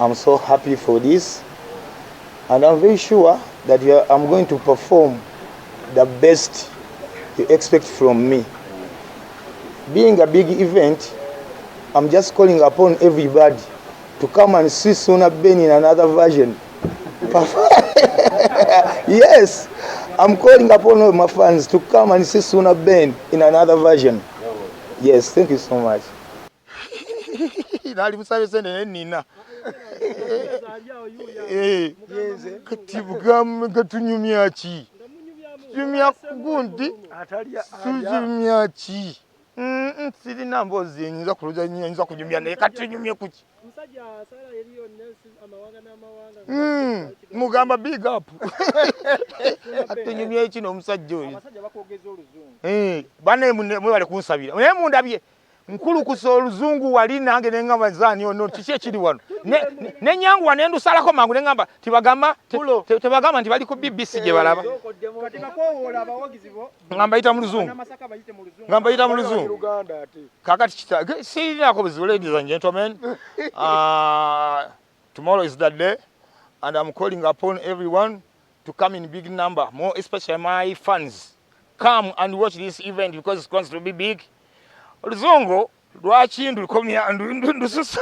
I'm so happy for this, and I'm very sure that I'm going to perform the best you expect from me. Being a big event, I'm just calling upon everybody to come and see Ssuuna Ben in another version. Yes, I'm calling upon all my fans to come and see Ssuuna Ben in another version. Yes, thank you so much. Sirina mbozi nyinza kuluja nyinza kunyumya naye katunyumye kuki musajja asala eriyo nesi amawanga n'amawanga mugamba big up atunyumye kino omusajja oyo abasajja bakogeza oluzungu bane mwe bale kunsabira naye mundabye nkulu kuso oluzungu wali nange nengamba zani ono kiki ekiri wano ne nyangu wanendu salako mangu nengamba tibagamba nti bali ku BBC gye balaba kati bakowola abawagizibo ngamba ita mu luzungu ngamba ita mu luzungu kakati kita sirinako buzibu. Ladies and gentlemen, tomorrow is that day, and I'm calling upon everyone to come in big number, more especially my fans. Come and watch this event because it's going to be big. Oluzungu lwaki ndukomya ndususa